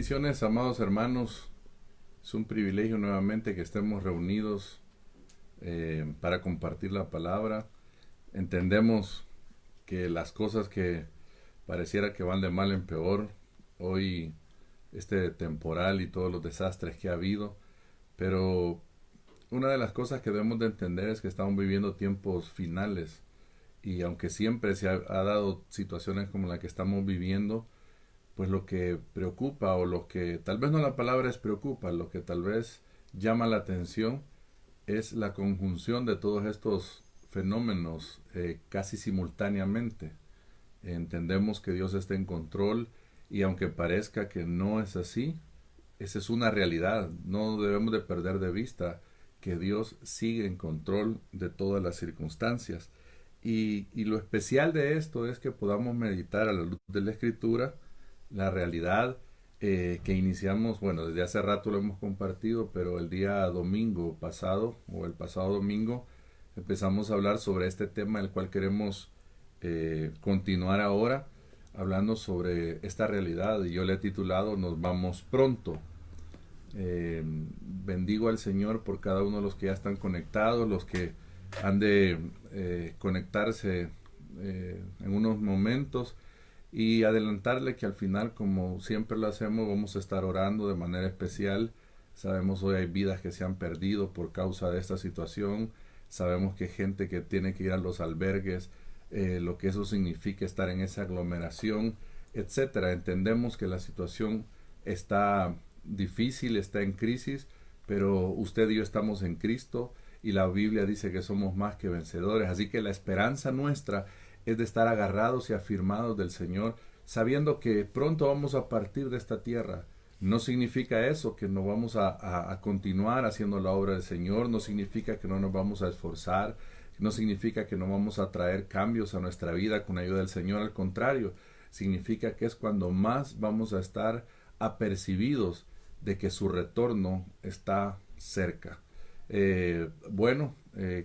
Bendiciones, amados hermanos. Es un privilegio nuevamente que estemos reunidos para compartir la palabra. Entendemos que las cosas que pareciera que van de mal en peor, hoy este temporal y todos los desastres que ha habido, pero una de las cosas que debemos de entender es que estamos viviendo tiempos finales y aunque siempre se ha dado situaciones como la que estamos viviendo, pues lo que preocupa o lo que tal vez no la palabra es preocupa, lo que tal vez llama la atención es la conjunción de todos estos fenómenos casi simultáneamente. Entendemos que Dios está en control y aunque parezca que no es así, esa es una realidad. No debemos de perder de vista que Dios sigue en control de todas las circunstancias. Y lo especial de esto es que podamos meditar a la luz de la Escritura la realidad que iniciamos, bueno, desde hace rato lo hemos compartido, pero el día domingo pasado o el pasado domingo empezamos a hablar sobre este tema, el cual queremos continuar ahora, hablando sobre esta realidad. Y yo le he titulado Nos vamos pronto. Bendigo al Señor por cada uno de los que ya están conectados, los que han de conectarse en unos momentos, y adelantarle que al final, como siempre lo hacemos, vamos a estar orando de manera especial. Sabemos hoy hay vidas que se han perdido por causa de esta situación. Sabemos que hay gente que tiene que ir a los albergues, lo que eso significa estar en esa aglomeración, etcétera. Entendemos que la situación está difícil, está en crisis, pero usted y yo estamos en Cristo y la Biblia dice que somos más que vencedores. Así que la esperanza nuestra es de estar agarrados y afirmados del Señor, sabiendo que pronto vamos a partir de esta tierra. No significa eso que no vamos a continuar haciendo la obra del Señor, no significa que no nos vamos a esforzar, no significa que no vamos a traer cambios a nuestra vida con ayuda del Señor. Al contrario, significa que es cuando más vamos a estar apercibidos de que su retorno está cerca.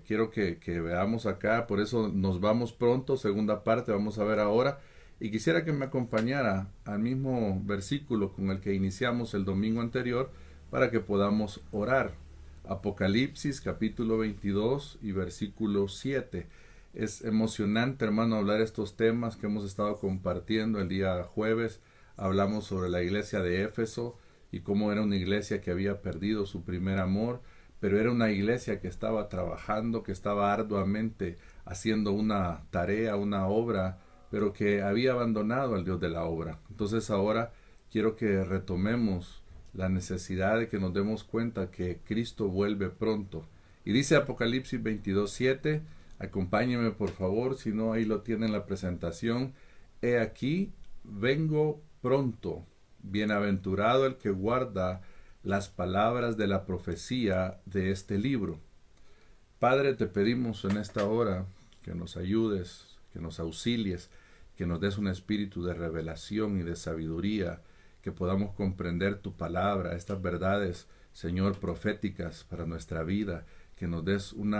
Quiero que veamos acá, por eso nos vamos pronto, segunda parte, vamos a ver ahora. Y quisiera que me acompañara al mismo versículo con el que iniciamos el domingo anterior para que podamos orar. Apocalipsis capítulo 22 y versículo 7. Es emocionante, hermano, hablar estos temas que hemos estado compartiendo el día jueves. Hablamos sobre la iglesia de Éfeso y cómo era una iglesia que había perdido su primer amor, pero era una iglesia que estaba trabajando, que estaba arduamente haciendo una tarea, una obra, pero que había abandonado al Dios de la obra. Entonces ahora quiero que retomemos la necesidad de que nos demos cuenta que Cristo vuelve pronto. Y dice Apocalipsis 22:7, acompáñeme por favor, si no ahí lo tiene en la presentación. He aquí, vengo pronto, bienaventurado el que guarda las palabras de la profecía de este libro. Padre, te pedimos en esta hora que nos ayudes, que nos auxilies, que nos des un espíritu de revelación y de sabiduría, que podamos comprender tu palabra, estas verdades, Señor, proféticas para nuestra vida, que nos des un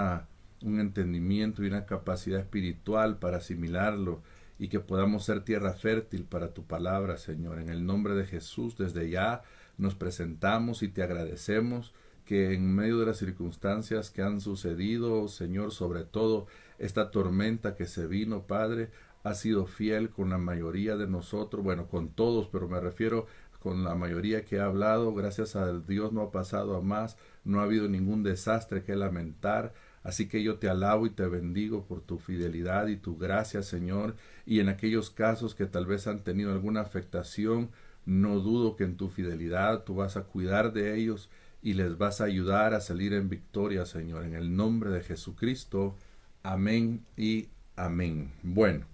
entendimiento y una capacidad espiritual para asimilarlo y que podamos ser tierra fértil para tu palabra, Señor. En el nombre de Jesús, desde ya nos presentamos y te agradecemos que en medio de las circunstancias que han sucedido, Señor, sobre todo esta tormenta que se vino, Padre, ha sido fiel con la mayoría de nosotros, bueno, con todos, pero me refiero con la mayoría que ha hablado. Gracias a Dios no ha pasado a más, no ha habido ningún desastre que lamentar. Así que yo te alabo y te bendigo por tu fidelidad y tu gracia, Señor, y en aquellos casos que tal vez han tenido alguna afectación, no dudo que en tu fidelidad tú vas a cuidar de ellos y les vas a ayudar a salir en victoria, Señor, en el nombre de Jesucristo. Amén y amén. Bueno,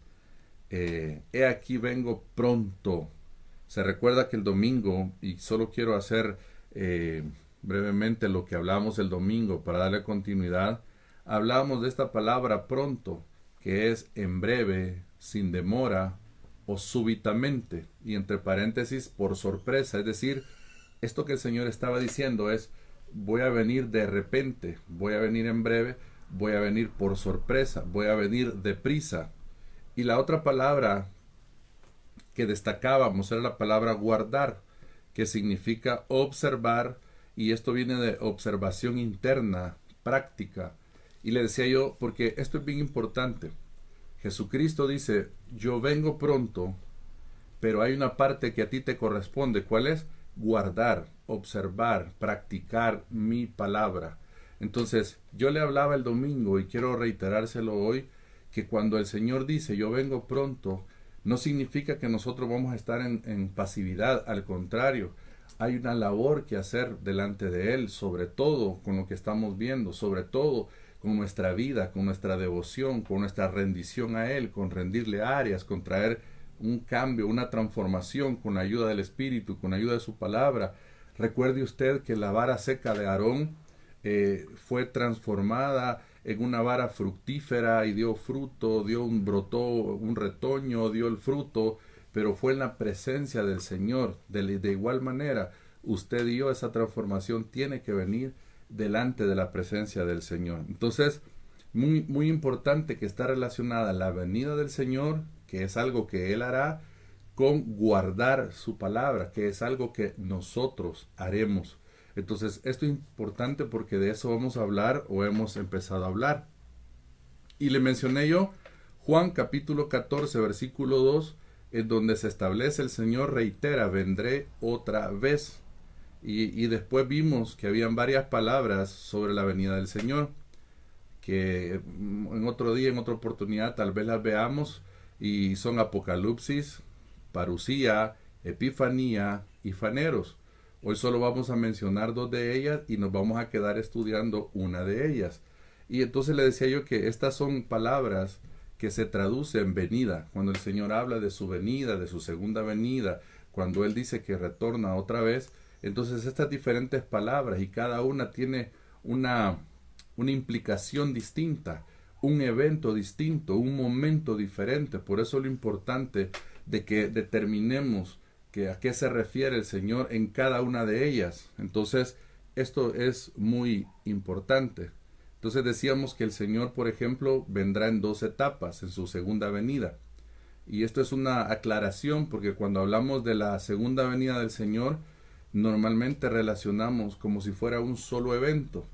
he aquí vengo pronto. Se recuerda que el domingo, y solo quiero hacer brevemente lo que hablamos el domingo para darle continuidad, hablamos de esta palabra pronto, que es en breve, sin demora o súbitamente, y entre paréntesis por sorpresa. Es decir, esto que el Señor estaba diciendo es: voy a venir de repente, voy a venir en breve, voy a venir por sorpresa, voy a venir deprisa. Y la otra palabra que destacábamos era la palabra guardar, que significa observar, y esto viene de observación interna, práctica. Y le decía yo, porque esto es bien importante. Jesucristo dice, yo vengo pronto, pero hay una parte que a ti te corresponde. ¿Cuál es? Guardar, observar, practicar mi palabra. Entonces, yo le hablaba el domingo y quiero reiterárselo hoy, que cuando el Señor dice, yo vengo pronto, no significa que nosotros vamos a estar en pasividad. Al contrario, hay una labor que hacer delante de Él, sobre todo con lo que estamos viendo, sobre todo con nuestra vida, con nuestra devoción, con nuestra rendición a Él, con rendirle áreas, con traer un cambio, una transformación con la ayuda del Espíritu, con la ayuda de su palabra. Recuerde usted que la vara seca de Aarón fue transformada en una vara fructífera y dio fruto, brotó un retoño, dio el fruto, pero fue en la presencia del Señor. De igual manera, usted y yo, esa transformación tiene que venir delante de la presencia del Señor. Entonces, muy importante que está relacionada la venida del Señor, que es algo que Él hará, con guardar su palabra, que es algo que nosotros haremos. Entonces, esto es importante porque de eso vamos a hablar o hemos empezado a hablar. Y le mencioné yo Juan capítulo 14, versículo 2, en donde se establece, el Señor reitera, vendré otra vez. Y después vimos que habían varias palabras sobre la venida del Señor, que en otro día, en otra oportunidad, tal vez las veamos, y son Apocalipsis, Parusía, Epifanía y Faneros. Hoy solo vamos a mencionar dos de ellas y nos vamos a quedar estudiando una de ellas. Y entonces le decía yo que estas son palabras que se traducen venida. Cuando el Señor habla de su venida, de su segunda venida, cuando Él dice que retorna otra vez, entonces estas diferentes palabras y cada una tiene una implicación distinta, un evento distinto, un momento diferente. Por eso lo importante de que determinemos a qué se refiere el Señor en cada una de ellas. Entonces, esto es muy importante. Entonces decíamos que el Señor, por ejemplo, vendrá en 2 etapas en su segunda venida. Y esto es una aclaración porque cuando hablamos de la segunda venida del Señor, normalmente relacionamos como si fuera un solo evento.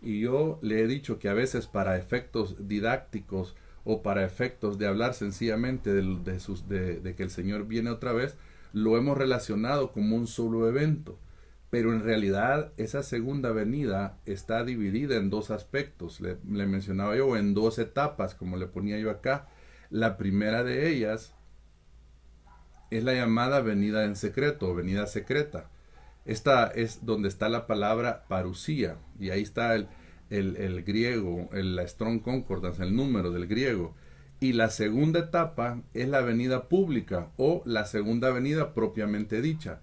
Y yo le he dicho que a veces para efectos didácticos o para efectos de hablar sencillamente de que el Señor viene otra vez, lo hemos relacionado como un solo evento. Pero en realidad esa segunda venida está dividida en 2 aspectos. Le mencionaba yo en 2 etapas, como le ponía yo acá. La primera de ellas es la llamada venida en secreto o venida secreta. Esta es donde está la palabra parusía, y ahí está el griego, la Strong Concordance, el número del griego. Y la segunda etapa es la venida pública o la segunda venida propiamente dicha,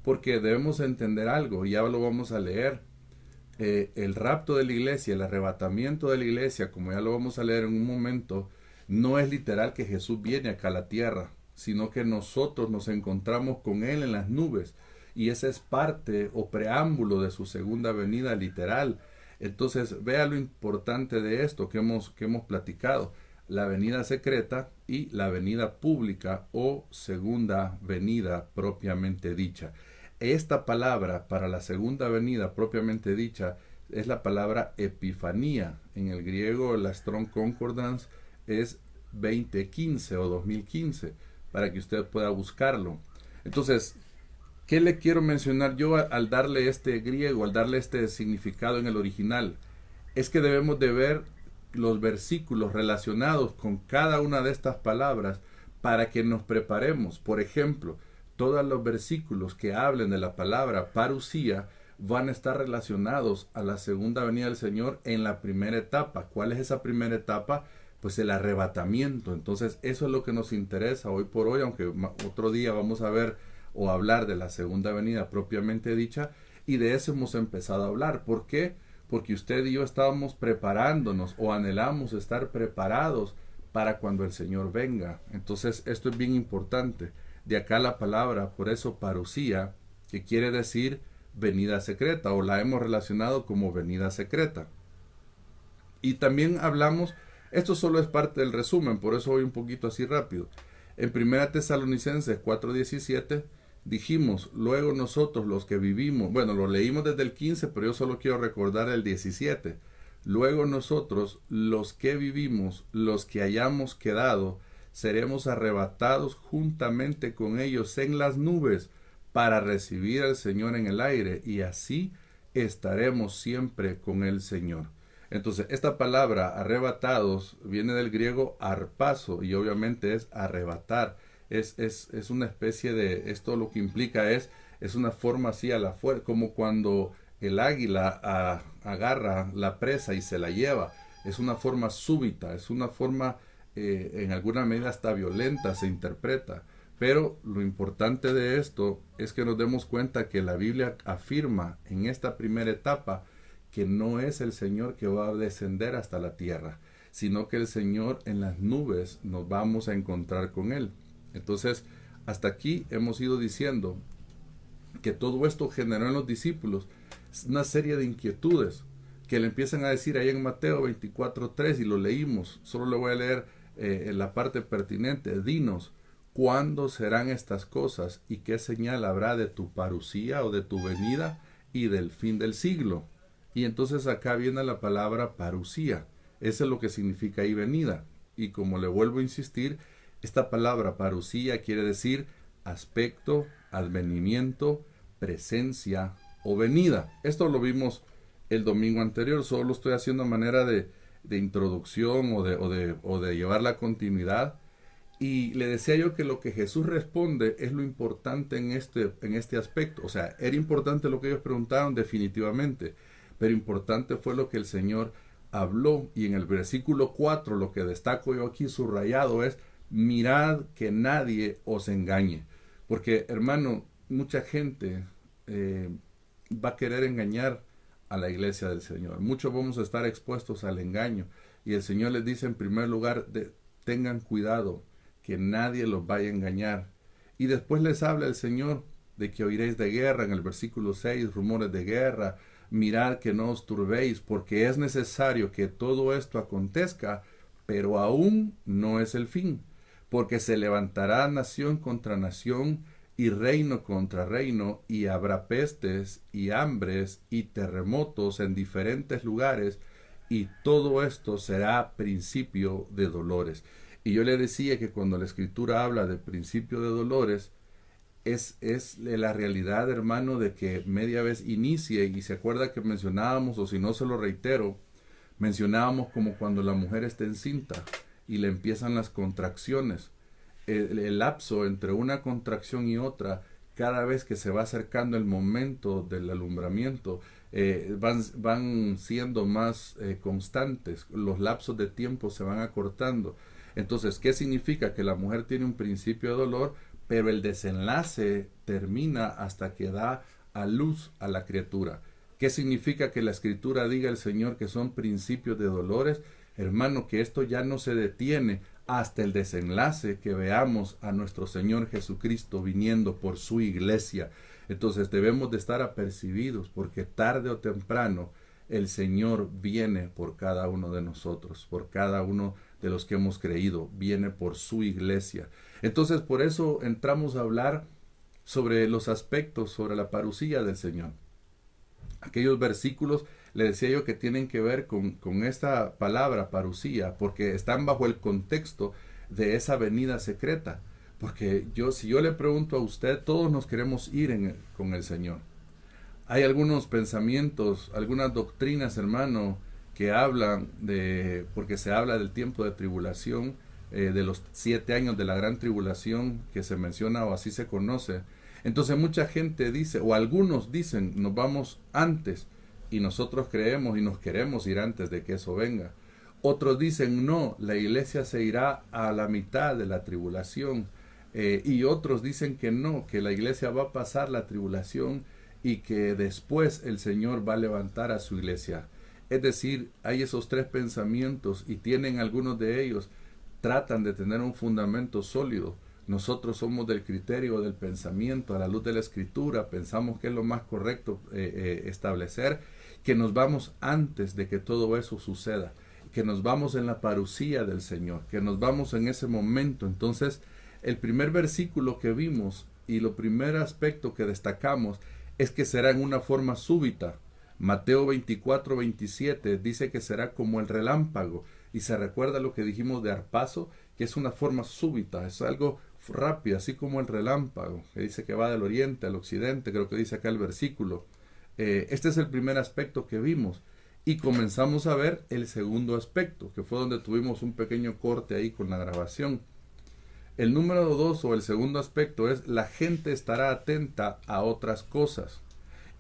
porque debemos entender algo, y ya lo vamos a leer. El rapto de la iglesia, el arrebatamiento de la iglesia, como ya lo vamos a leer en un momento, no es literal que Jesús viene acá a la tierra, sino que nosotros nos encontramos con Él en las nubes. Y esa es parte o preámbulo de su segunda venida literal. Entonces, vea lo importante de esto que hemos platicado. La venida secreta y la venida pública o segunda venida propiamente dicha. Esta palabra para la segunda venida propiamente dicha es la palabra epifanía. En el griego, la Strong Concordance es 2015 o 2015, para que usted pueda buscarlo. Entonces, ¿qué le quiero mencionar yo al darle este griego, al darle este significado en el original? Es que debemos de ver los versículos relacionados con cada una de estas palabras para que nos preparemos. Por ejemplo, todos los versículos que hablen de la palabra parusía van a estar relacionados a la segunda venida del Señor en la primera etapa. ¿Cuál es esa primera etapa? Pues el arrebatamiento. Entonces, eso es lo que nos interesa hoy por hoy, aunque otro día vamos a ver o hablar de la segunda venida propiamente dicha, y de eso hemos empezado a hablar. ¿Por qué? Porque usted y yo estábamos preparándonos o anhelamos estar preparados para cuando el Señor venga. Entonces, esto es bien importante. De acá la palabra, por eso parusía, que quiere decir venida secreta, o la hemos relacionado como venida secreta. Y también hablamos, esto solo es parte del resumen, por eso voy un poquito así rápido. En 1 Tesalonicenses 4:17 dijimos, luego nosotros los que vivimos, bueno, lo leímos desde el 15, pero yo solo quiero recordar el 17. Luego nosotros, los que vivimos, los que hayamos quedado, seremos arrebatados juntamente con ellos en las nubes para recibir al Señor en el aire, y así estaremos siempre con el Señor. Entonces, esta palabra arrebatados viene del griego arpazo, y obviamente es arrebatar. Es una especie de, esto lo que implica es una forma así a la fuerza, como cuando el águila agarra la presa y se la lleva. Es una forma súbita, es una forma en alguna medida hasta violenta, se interpreta. Pero lo importante de esto es que nos demos cuenta que la Biblia afirma en esta primera etapa que no es el Señor que va a descender hasta la tierra, sino que el Señor en las nubes nos vamos a encontrar con Él. Entonces, hasta aquí hemos ido diciendo que todo esto generó en los discípulos una serie de inquietudes que le empiezan a decir ahí en Mateo 24:3, y lo leímos, solo le voy a leer en la parte pertinente. Dinos, ¿cuándo serán estas cosas y qué señal habrá de tu parucía o de tu venida y del fin del siglo? Y entonces acá viene la palabra parucía. Eso es lo que significa ahí venida. Y como le vuelvo a insistir, esta palabra parucía quiere decir aspecto, advenimiento, presencia o venida. Esto lo vimos el domingo anterior, solo lo estoy haciendo a manera de introducción o de llevar la continuidad. Y le decía yo que lo que Jesús responde es lo importante en este aspecto. O sea, era importante lo que ellos preguntaron definitivamente, pero importante fue lo que el Señor habló. Y en el versículo 4 lo que destaco yo aquí subrayado es: mirad que nadie os engañe. Porque, hermano, mucha gente va a querer engañar a la iglesia del Señor. Muchos vamos a estar expuestos al engaño. Y el Señor les dice en primer lugar, tengan cuidado, que nadie los vaya a engañar. Y después les habla el Señor de que oiréis de guerra, en el versículo 6, rumores de guerra. Mirad que no os turbéis, porque es necesario que todo esto acontezca, pero aún no es el fin. Porque se levantará nación contra nación y reino contra reino, y habrá pestes y hambres y terremotos en diferentes lugares, y todo esto será principio de dolores. Y yo le decía que cuando la Escritura habla de principio de dolores, es la realidad, hermano, de que media vez inicie. Y se acuerda que mencionábamos, o si no se lo reitero, mencionábamos como cuando la mujer está encinta y le empiezan las contracciones. El lapso entre una contracción y otra, cada vez que se va acercando el momento del alumbramiento, van siendo más constantes, los lapsos de tiempo se van acortando. Entonces, ¿qué significa? Que la mujer tiene un principio de dolor, pero el desenlace termina hasta que da a luz a la criatura. ¿Qué significa que la Escritura diga el Señor que son principios de dolores? Hermano, que esto ya no se detiene hasta el desenlace, que veamos a nuestro Señor Jesucristo viniendo por su iglesia. Entonces debemos de estar apercibidos, porque tarde o temprano el Señor viene por cada uno de nosotros, por cada uno de los que hemos creído, viene por su iglesia. Entonces por eso entramos a hablar sobre los aspectos, sobre la parucía del Señor. Aquellos versículos, le decía yo, que tienen que ver con esta palabra parucía, porque están bajo el contexto de esa venida secreta. Porque si yo le pregunto a usted, todos nos queremos ir con el Señor. Hay algunos pensamientos, algunas doctrinas, hermano, que hablan porque se habla del tiempo de tribulación, de los 7 años de la gran tribulación que se menciona o así se conoce. Entonces mucha gente dice, o algunos dicen, nos vamos antes, y nosotros creemos y nos queremos ir antes de que eso venga. Otros dicen, no, la iglesia se irá a la mitad de la tribulación. Y otros dicen que no, que la iglesia va a pasar la tribulación y que después el Señor va a levantar a su iglesia. Es decir, hay esos 3 pensamientos, y tienen algunos de ellos, tratan de tener un fundamento sólido. Nosotros somos del criterio del pensamiento, a la luz de la Escritura, pensamos que es lo más correcto establecer, que nos vamos antes de que todo eso suceda, que nos vamos en la parucía del Señor, que nos vamos en ese momento. Entonces, el primer versículo que vimos y lo primer aspecto que destacamos es que será en una forma súbita. Mateo 24:27 dice que será como el relámpago, y se recuerda lo que dijimos de arpazo, que es una forma súbita, es algo rápido, así como el relámpago, que dice que va del oriente al occidente, creo que dice acá el versículo. Este es el primer aspecto que vimos, y comenzamos a ver el segundo aspecto, que fue donde tuvimos un pequeño corte ahí con la grabación. El número 2 o el segundo aspecto es: la gente estará atenta a otras cosas.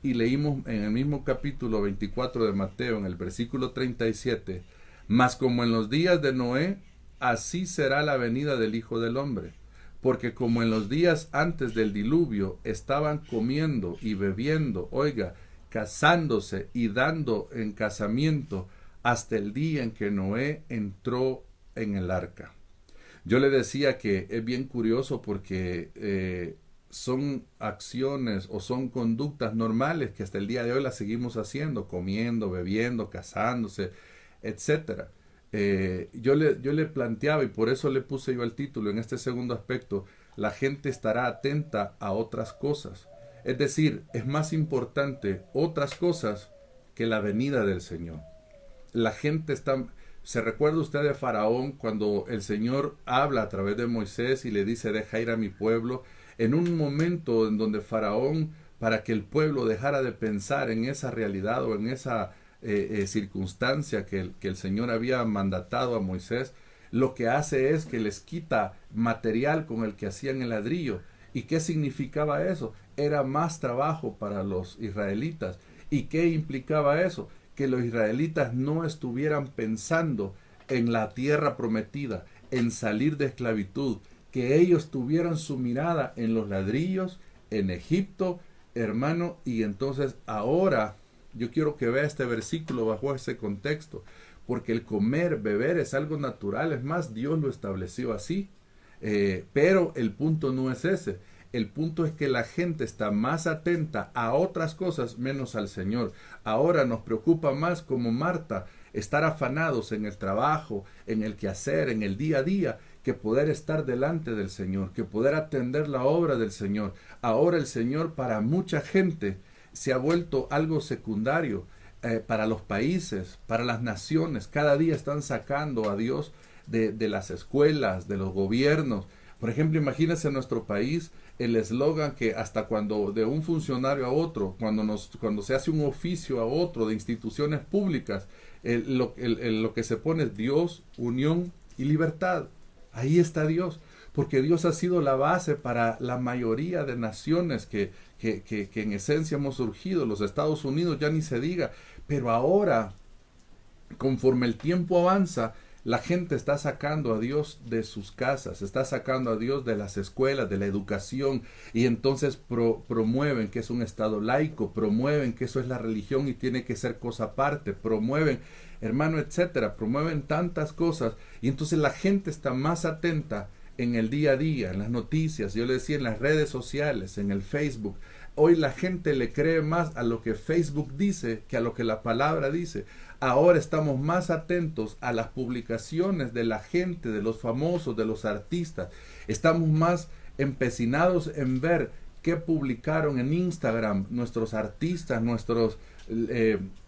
Y leímos en el mismo capítulo 24 de Mateo, en el versículo 37, mas como en los días de Noé, así será la venida del Hijo del Hombre. Porque como en los días antes del diluvio estaban comiendo y bebiendo, oiga, casándose y dando en casamiento, hasta el día en que Noé entró en el arca. Yo le decía que es bien curioso porque son acciones o son conductas normales que hasta el día de hoy las seguimos haciendo, comiendo, bebiendo, casándose, etcétera. Yo le planteaba, y por eso le puse yo el título en este segundo aspecto: la gente estará atenta a otras cosas. Es decir, es más importante otras cosas que la venida del Señor. La gente está... ¿Se recuerda usted de Faraón cuando el Señor habla a través de Moisés y le dice: deja ir a mi pueblo? En un momento en donde Faraón, para que el pueblo dejara de pensar en esa realidad o en esa circunstancia que el Señor había mandatado a Moisés, lo que hace es que les quita material con el que hacían el ladrillo. ¿Y qué significaba eso? Era más trabajo para los israelitas. ¿Y qué implicaba eso? Que los israelitas no estuvieran pensando en la tierra prometida, en salir de esclavitud, que ellos tuvieran su mirada en los ladrillos, en Egipto, hermano. Y entonces ahora yo quiero que vea este versículo bajo ese contexto, porque el comer, beber es algo natural, es más, Dios lo estableció así. Pero el punto no es ese. El punto es que la gente está más atenta a otras cosas menos al Señor. Ahora nos preocupa más, como Marta, estar afanados en el trabajo, en el quehacer, en el día a día, que poder estar delante del Señor, que poder atender la obra del Señor. Ahora el Señor para mucha gente se ha vuelto algo secundario. Para los países, para las naciones, cada día están sacando a Dios de las escuelas, de los gobiernos. Por ejemplo, imagínense en nuestro país el eslogan que hasta cuando de un funcionario a otro, cuando se hace un oficio a otro de instituciones públicas, lo que se pone es Dios, unión y libertad. Ahí está Dios, porque Dios ha sido la base para la mayoría de naciones que en esencia hemos surgido. Los Estados Unidos ya ni se diga, pero ahora, conforme el tiempo avanza, la gente está sacando a Dios de sus casas, está sacando a Dios de las escuelas, de la educación, y entonces promueven que es un estado laico, promueven que eso es la religión y tiene que ser cosa aparte, promueven, hermano, etcétera, promueven tantas cosas, y entonces la gente está más atenta en el día a día, en las noticias, yo le decía, en las redes sociales, en el Facebook. Hoy la gente le cree más a lo que Facebook dice que a lo que la palabra dice. Ahora estamos más atentos a las publicaciones de la gente, de los famosos, de los artistas. Estamos más empecinados en ver qué publicaron en Instagram nuestros artistas, nuestros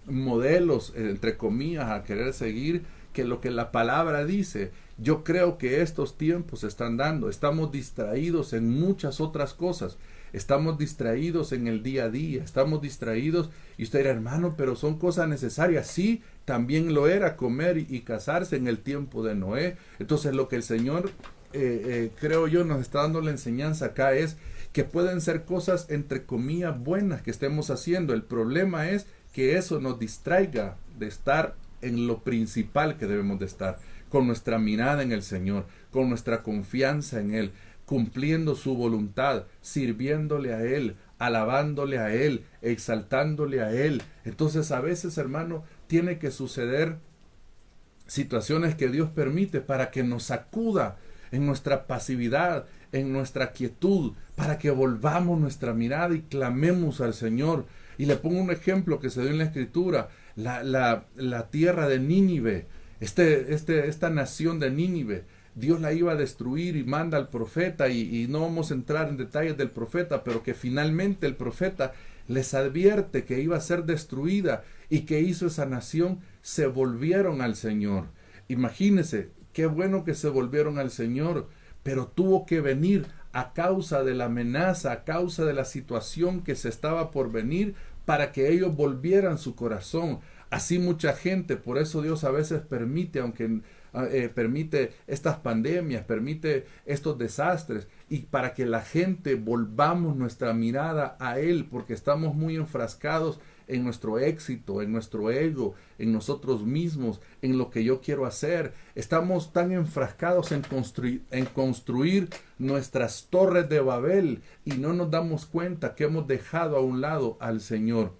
modelos, entre comillas, a querer seguir, que lo que la palabra dice. Yo creo que estos tiempos se están dando. Estamos distraídos en muchas otras cosas. Estamos distraídos en el día a día, estamos distraídos, y usted dirá, hermano, pero son cosas necesarias. Sí, también lo era comer y casarse en el tiempo de Noé. Entonces lo que el Señor, creo yo, nos está dando la enseñanza acá es que pueden ser cosas entre comillas buenas que estemos haciendo. El problema es que eso nos distraiga de estar en lo principal que debemos de estar, con nuestra mirada en el Señor, con nuestra confianza en Él, cumpliendo su voluntad, sirviéndole a Él, alabándole a Él, exaltándole a Él. Entonces a veces, hermano, tiene que suceder situaciones que Dios permite para que nos sacuda en nuestra pasividad, en nuestra quietud, para que volvamos nuestra mirada y clamemos al Señor. Y le pongo un ejemplo que se dio en la Escritura, la tierra de Nínive, esta nación de Nínive. Dios la iba a destruir y manda al profeta, y no vamos a entrar en detalles del profeta, pero que finalmente el profeta les advierte que iba a ser destruida. ¿Y que hizo esa nación? Se volvieron al Señor. Imagínense, qué bueno que se volvieron al Señor, pero tuvo que venir a causa de la amenaza, a causa de la situación que se estaba por venir, para que ellos volvieran su corazón. Así mucha gente, por eso Dios a veces permite, aunque permite estas pandemias, permite estos desastres, y para que la gente volvamos nuestra mirada a Él, porque estamos muy enfrascados en nuestro éxito, en nuestro ego, en nosotros mismos, en lo que yo quiero hacer. Estamos tan enfrascados en construir nuestras torres de Babel, y no nos damos cuenta que hemos dejado a un lado al Señor,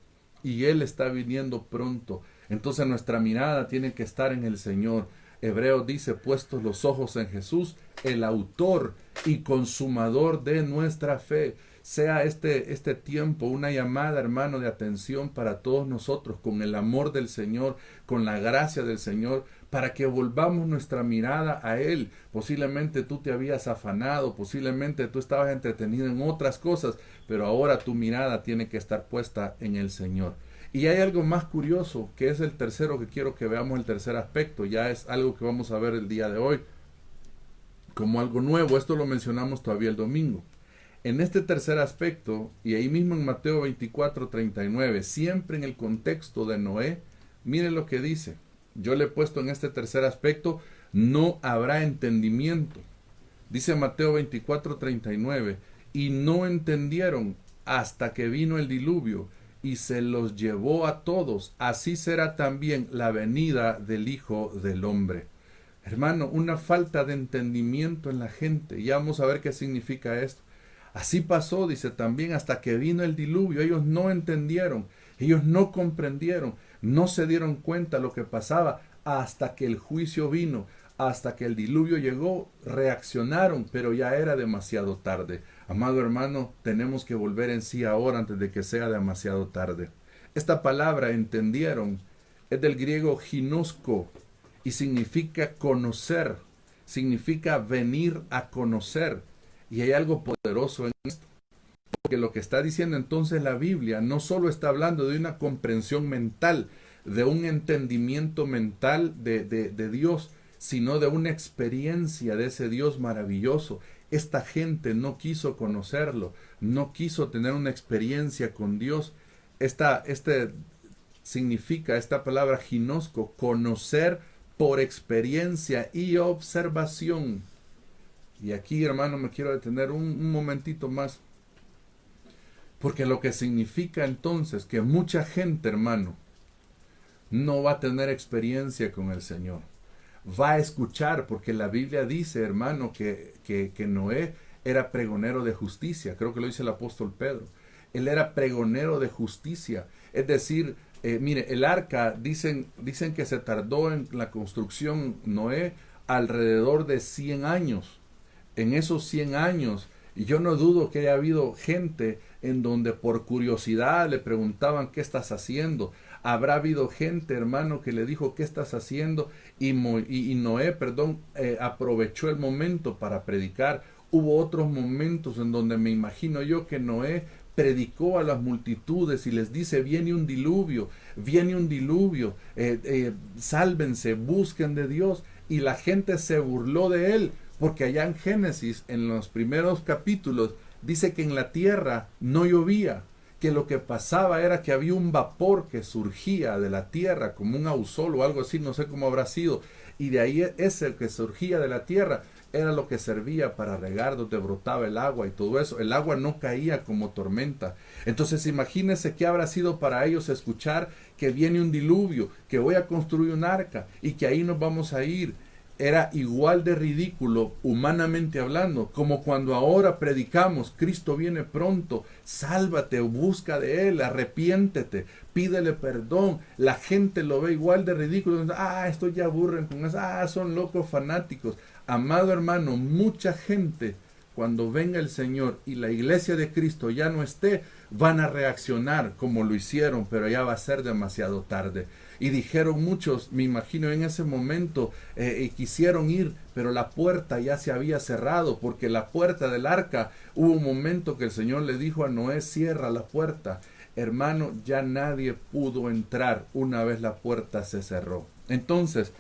y Él está viniendo pronto. Entonces nuestra mirada tiene que estar en el Señor. Hebreos dice, puestos los ojos en Jesús, el autor y consumador de nuestra fe. Sea este tiempo una llamada, hermano, de atención para todos nosotros, con el amor del Señor, con la gracia del Señor, para que volvamos nuestra mirada a Él. Posiblemente tú te habías afanado, posiblemente tú estabas entretenido en otras cosas, pero ahora tu mirada tiene que estar puesta en el Señor. Y hay algo más curioso, que es el tercero que quiero que veamos, el tercer aspecto. Ya es algo que vamos a ver el día de hoy como algo nuevo. Esto lo mencionamos todavía el domingo. En este tercer aspecto, y ahí mismo en Mateo 24:39, siempre en el contexto de Noé, miren lo que dice. Yo le he puesto en este tercer aspecto, no habrá entendimiento. Dice Mateo 24:39, y no entendieron hasta que vino el diluvio y se los llevó a todos. Así será también la venida del Hijo del Hombre. Hermano, una falta de entendimiento en la gente. Ya vamos a ver qué significa esto. Así pasó, dice también, hasta que vino el diluvio. Ellos no entendieron, ellos no comprendieron, no se dieron cuenta de lo que pasaba hasta que el juicio vino, hasta que el diluvio llegó, reaccionaron, pero ya era demasiado tarde. Amado hermano, tenemos que volver en sí ahora antes de que sea demasiado tarde. Esta palabra, entendieron, es del griego ginosko y significa conocer, significa venir a conocer. Y hay algo poderoso en esto, porque lo que está diciendo entonces la Biblia no solo está hablando de una comprensión mental, de un entendimiento mental de Dios, sino de una experiencia de ese Dios maravilloso. Esta gente no quiso conocerlo, no quiso tener una experiencia con Dios. Significa esta palabra ginosco, conocer por experiencia y observación. Y aquí, hermano, me quiero detener un momentito más, porque lo que significa entonces que mucha gente, hermano, no va a tener experiencia con el Señor. Va a escuchar, porque la Biblia dice, hermano, que Noé era pregonero de justicia. Creo que lo dice el apóstol Pedro. Él era pregonero de justicia. Es decir, mire, el arca, dicen que se tardó en la construcción Noé alrededor de 100 años. En esos 100 años, y yo no dudo que haya habido gente en donde por curiosidad le preguntaban, ¿qué estás haciendo? Habrá habido gente, hermano, que le dijo, ¿qué estás haciendo? Y Noé, aprovechó el momento para predicar. Hubo otros momentos en donde me imagino yo que Noé predicó a las multitudes y les dice, viene un diluvio, sálvense, busquen de Dios. Y la gente se burló de él, porque allá en Génesis, en los primeros capítulos, dice que en la tierra no llovía, que lo que pasaba era que había un vapor que surgía de la tierra, como un ausol o algo así, no sé cómo habrá sido, y de ahí ese que surgía de la tierra era lo que servía para regar, donde brotaba el agua y todo eso. El agua no caía como tormenta. Entonces imagínense qué habrá sido para ellos escuchar que viene un diluvio, que voy a construir un arca y que ahí nos vamos a ir. Era igual de ridículo, humanamente hablando, como cuando ahora predicamos, Cristo viene pronto, sálvate, busca de Él, arrepiéntete, pídele perdón. La gente lo ve igual de ridículo. Esto ya aburren con eso, son locos fanáticos. Amado hermano, mucha gente, cuando venga el Señor y la iglesia de Cristo ya no esté, van a reaccionar como lo hicieron, pero ya va a ser demasiado tarde. Y dijeron muchos, me imagino en ese momento, quisieron ir, pero la puerta ya se había cerrado, porque la puerta del arca, hubo un momento que el Señor le dijo a Noé, cierra la puerta. Hermano, ya nadie pudo entrar una vez la puerta se cerró. Entonces,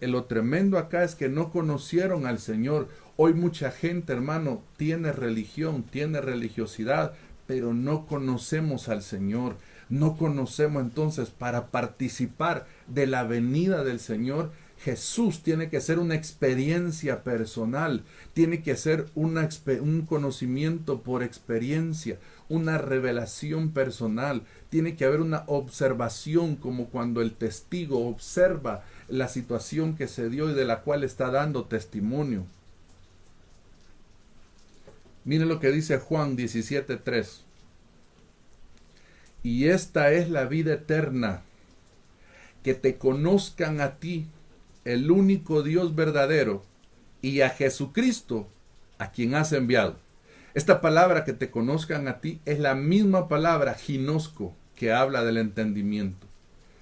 lo tremendo acá es que no conocieron al Señor. Hoy mucha gente, hermano, tiene religión, tiene religiosidad, pero no conocemos al Señor. No conocemos. Entonces, para participar de la venida del Señor, Jesús tiene que ser una experiencia personal, tiene que ser un conocimiento por experiencia, una revelación personal, tiene que haber una observación, como cuando el testigo observa la situación que se dio y de la cual está dando testimonio. Miren lo que dice Juan 17:3. Y esta es la vida eterna, que te conozcan a ti, el único Dios verdadero, y a Jesucristo, a quien has enviado. Esta palabra, que te conozcan a ti, es la misma palabra, ginosco, que habla del entendimiento.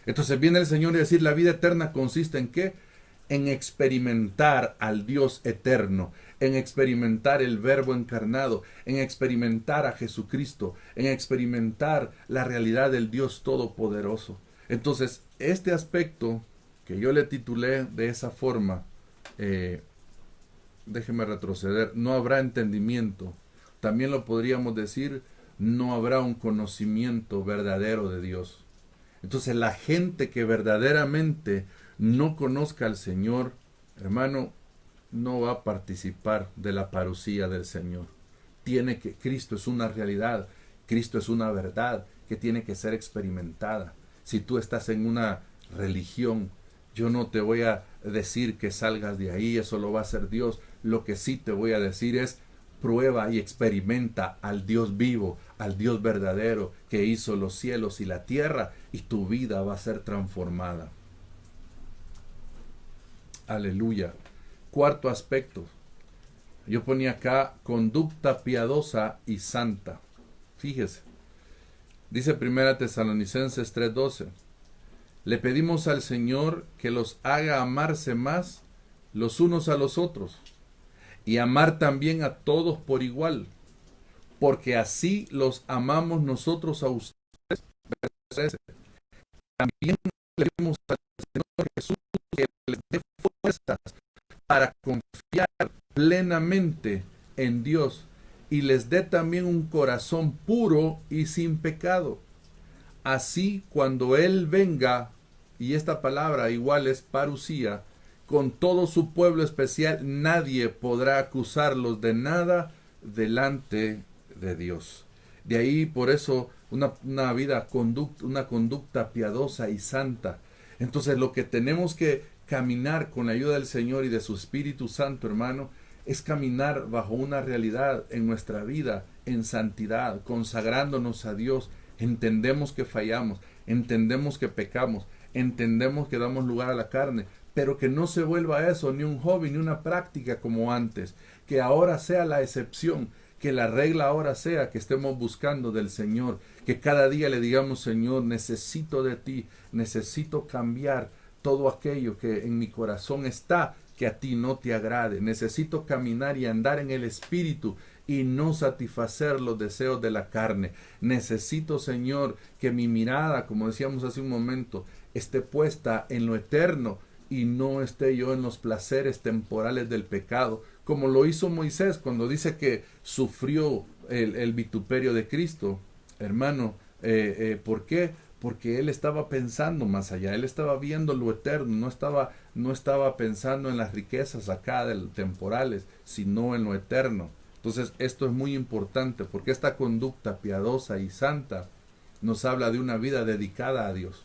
Entonces viene el Señor y decir, la vida eterna consiste en ¿qué? En experimentar al Dios eterno, en experimentar el Verbo encarnado, en experimentar a Jesucristo, en experimentar la realidad del Dios Todopoderoso. Entonces, este aspecto que yo le titulé de esa forma, déjeme retroceder, no habrá entendimiento. También lo podríamos decir, no habrá un conocimiento verdadero de Dios. Entonces la gente que verdaderamente no conozca al Señor, hermano, no va a participar de la parucía del Señor. Cristo es una realidad, Cristo es una verdad que tiene que ser experimentada. Si tú estás en una religión, yo no te voy a decir que salgas de ahí, eso lo va a hacer Dios. Lo que sí te voy a decir es, prueba y experimenta al Dios vivo, al Dios verdadero, que hizo los cielos y la tierra, y tu vida va a ser transformada. Aleluya. Cuarto aspecto. Yo ponía acá conducta piadosa y santa. Fíjese. Dice 1 Tesalonicenses 3:12. Le pedimos al Señor que los haga amarse más los unos a los otros y amar también a todos por igual, porque así los amamos nosotros a ustedes. También le pedimos al Señor Jesús que les dé fuerzas para confiar plenamente en Dios y les dé también un corazón puro y sin pecado. Así, cuando Él venga, y esta palabra igual es parucía, con todo su pueblo especial, nadie podrá acusarlos de nada delante de Dios. De ahí, por eso, una conducta piadosa y santa. Entonces, lo que tenemos que caminar con la ayuda del Señor y de su Espíritu Santo, hermano, es caminar bajo una realidad en nuestra vida, en santidad, consagrándonos a Dios. Entendemos que fallamos, entendemos que pecamos, entendemos que damos lugar a la carne, pero que no se vuelva eso ni un hobby ni una práctica como antes, que ahora sea la excepción, que la regla ahora sea que estemos buscando del Señor, que cada día le digamos, Señor, necesito de ti, necesito cambiar todo aquello que en mi corazón está, que a ti no te agrade, necesito caminar y andar en el Espíritu y no satisfacer los deseos de la carne. Necesito, Señor, que mi mirada, como decíamos hace un momento, esté puesta en lo eterno y no esté yo en los placeres temporales del pecado, como lo hizo Moisés cuando dice que sufrió el vituperio de Cristo. Hermano, ¿por qué? Porque él estaba pensando más allá, él estaba viendo lo eterno, no estaba pensando en las riquezas acá temporales, sino en lo eterno. Entonces esto es muy importante, porque esta conducta piadosa y santa nos habla de una vida dedicada a Dios.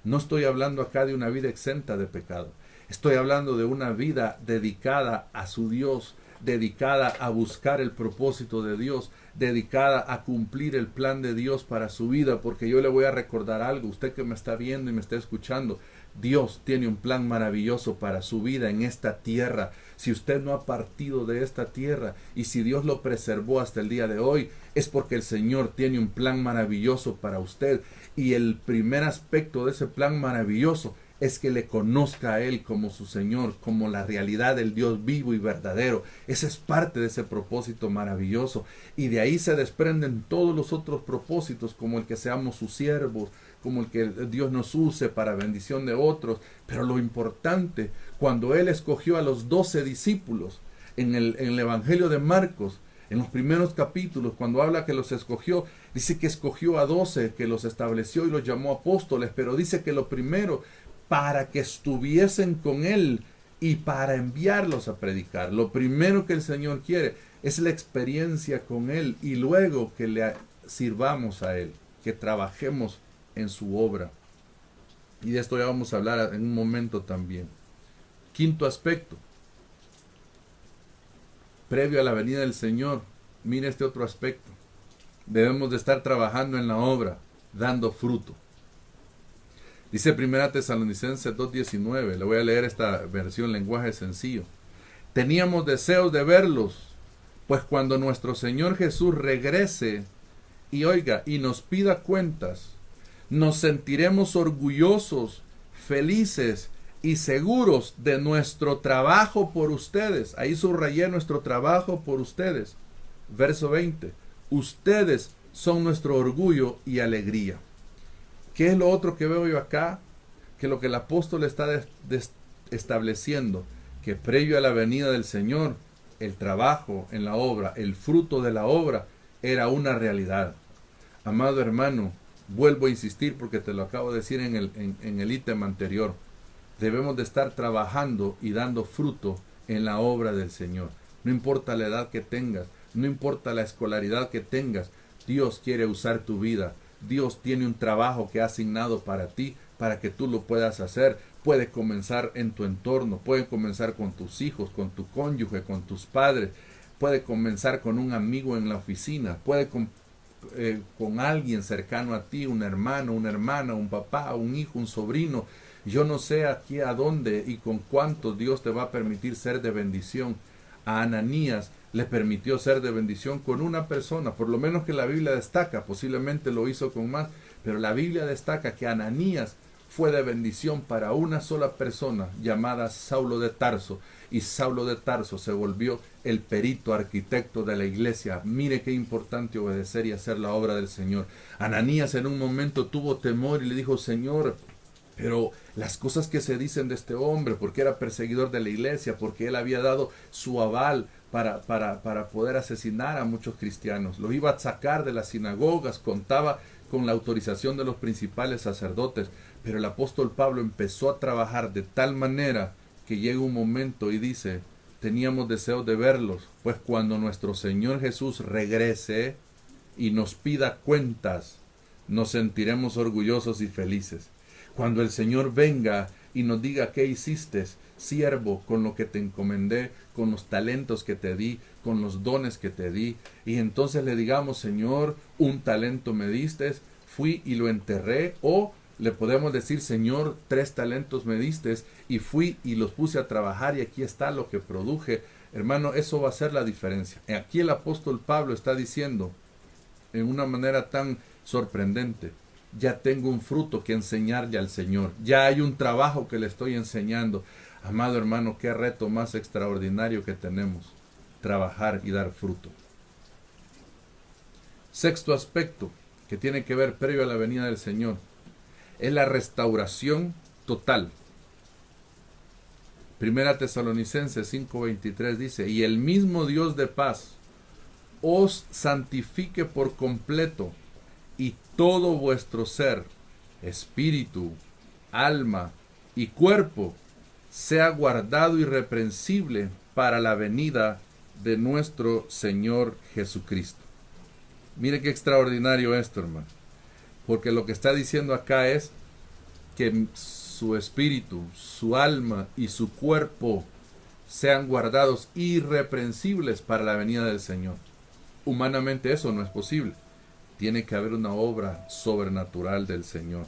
No estoy hablando acá de una vida exenta de pecado. Estoy hablando de una vida dedicada a su Dios, dedicada a buscar el propósito de Dios, dedicada a cumplir el plan de Dios para su vida, porque yo le voy a recordar algo, usted que me está viendo y me está escuchando, Dios tiene un plan maravilloso para su vida en esta tierra. Si usted no ha partido de esta tierra y si Dios lo preservó hasta el día de hoy, es porque el Señor tiene un plan maravilloso para usted. Y el primer aspecto de ese plan maravilloso es que le conozca a Él como su Señor, como la realidad del Dios vivo y verdadero. Ese es parte de ese propósito maravilloso. Y de ahí se desprenden todos los otros propósitos, como el que seamos sus siervos, como el que Dios nos use para bendición de otros. Pero lo importante, cuando Él escogió a los 12 discípulos en el Evangelio de Marcos, en los primeros capítulos, cuando habla que los escogió, dice que escogió a 12, que los estableció y los llamó apóstoles, pero dice que lo primero, para que estuviesen con Él y para enviarlos a predicar. Lo primero que el Señor quiere es la experiencia con Él y luego que le sirvamos a Él, que trabajemos en su obra. Y de esto ya vamos a hablar en un momento también. Quinto aspecto. Previo a la venida del Señor, mire este otro aspecto. Debemos de estar trabajando en la obra, dando fruto. Dice 1 Tesalonicenses 2:19, le voy a leer esta versión lenguaje sencillo. Teníamos deseos de verlos, pues cuando nuestro Señor Jesús regrese y oiga y nos pida cuentas, nos sentiremos orgullosos, felices y seguros de nuestro trabajo por ustedes. Ahí subrayé nuestro trabajo por ustedes. Verso 20. Ustedes son nuestro orgullo y alegría. ¿Qué es lo otro que veo yo acá? Que lo que el apóstol está estableciendo, que previo a la venida del Señor, el trabajo en la obra, el fruto de la obra, era una realidad. Amado hermano, vuelvo a insistir porque te lo acabo de decir en el ítem anterior. Debemos de estar trabajando y dando fruto en la obra del Señor. No importa la edad que tengas, no importa la escolaridad que tengas, Dios quiere usar tu vida. Dios tiene un trabajo que ha asignado para ti, para que tú lo puedas hacer. Puede comenzar en tu entorno, puede comenzar con tus hijos, con tu cónyuge, con tus padres, puede comenzar con un amigo en la oficina, puede con alguien cercano a ti, un hermano, una hermana, un papá, un hijo, un sobrino. Yo no sé aquí a dónde y con cuánto Dios te va a permitir ser de bendición. A Ananías le permitió ser de bendición con una persona, por lo menos que la Biblia destaca, posiblemente lo hizo con más, pero la Biblia destaca que Ananías fue de bendición para una sola persona llamada Saulo de Tarso, y Saulo de Tarso se volvió el perito arquitecto de la iglesia. Mire qué importante obedecer y hacer la obra del Señor. Ananías en un momento tuvo temor y le dijo: Señor, pero las cosas que se dicen de este hombre, porque era perseguidor de la iglesia, porque él había dado su aval para poder asesinar a muchos cristianos, los iba a sacar de las sinagogas, contaba con la autorización de los principales sacerdotes, pero el apóstol Pablo empezó a trabajar de tal manera que llega un momento y dice: teníamos deseos de verlos, pues cuando nuestro Señor Jesús regrese y nos pida cuentas, nos sentiremos orgullosos y felices. Cuando el Señor venga y nos diga: ¿qué hiciste, siervo, con lo que te encomendé, con los talentos que te di, con los dones que te di? Y entonces le digamos: Señor, un talento me diste, fui y lo enterré. O le podemos decir: Señor, 3 talentos me diste y fui y los puse a trabajar y aquí está lo que produje. Hermano, eso va a ser la diferencia. Aquí el apóstol Pablo está diciendo en una manera tan sorprendente: ya tengo un fruto que enseñarle al Señor, ya hay un trabajo que le estoy enseñando. Amado hermano, qué reto más extraordinario que tenemos: trabajar y dar fruto. Sexto aspecto que tiene que ver previo a la venida del Señor es la restauración total. 1 Tesalonicenses 5:23 dice: y el mismo Dios de paz os santifique por completo, y todo vuestro ser, espíritu, alma y cuerpo sea guardado irreprensible para la venida de nuestro Señor Jesucristo. Mire qué extraordinario esto, hermano, porque lo que está diciendo acá es que su espíritu, su alma y su cuerpo sean guardados irreprensibles para la venida del Señor. Humanamente eso no es posible. Tiene que haber una obra sobrenatural del Señor.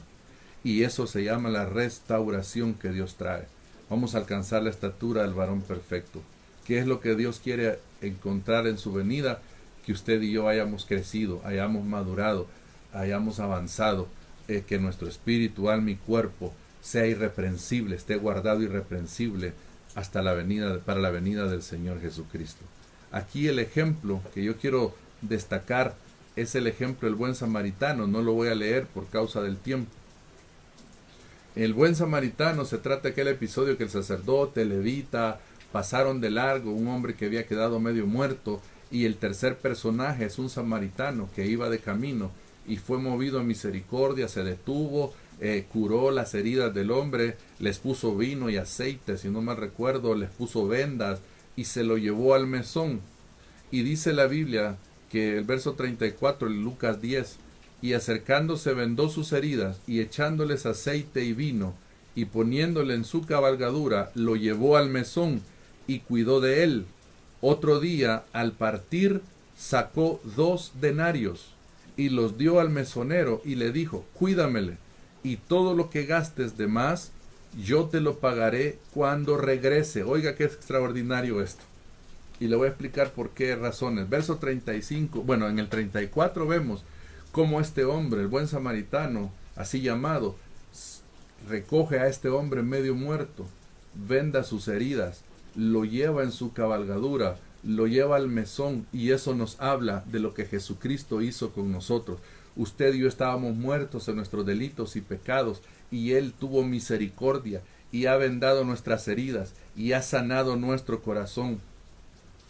Y eso se llama la restauración que Dios trae. Vamos a alcanzar la estatura del varón perfecto. ¿Qué es lo que Dios quiere encontrar en su venida? Que usted y yo hayamos crecido, hayamos madurado, hayamos avanzado, que nuestro espíritu, alma y cuerpo sea irreprensible, esté guardado irreprensible hasta la venida, para la venida del Señor Jesucristo. Aquí el ejemplo que yo quiero destacar es el ejemplo del buen samaritano. No lo voy a leer por causa del tiempo. El buen samaritano se trata de aquel episodio que el sacerdote, levita, pasaron de largo, un hombre que había quedado medio muerto, y el tercer personaje es un samaritano que iba de camino y fue movido a misericordia, se detuvo, curó las heridas del hombre, les puso vino y aceite, si no mal recuerdo, les puso vendas y se lo llevó al mesón. Y dice la Biblia que el verso 34 en Lucas 10, y acercándose vendó sus heridas y echándoles aceite y vino y poniéndole en su cabalgadura, lo llevó al mesón y cuidó de él. Otro día, al partir, sacó 2 denarios y los dio al mesonero y le dijo, cuídamele, y todo lo que gastes de más, yo te lo pagaré cuando regrese. Oiga qué extraordinario esto. Y le voy a explicar por qué razones. Verso 35, bueno, en el 34 vemos cómo este hombre, el buen samaritano, así llamado, recoge a este hombre medio muerto, venda sus heridas, lo lleva en su cabalgadura, lo lleva al mesón, y eso nos habla de lo que Jesucristo hizo con nosotros. Usted y yo estábamos muertos en nuestros delitos y pecados, y Él tuvo misericordia, y ha vendado nuestras heridas, y ha sanado nuestro corazón.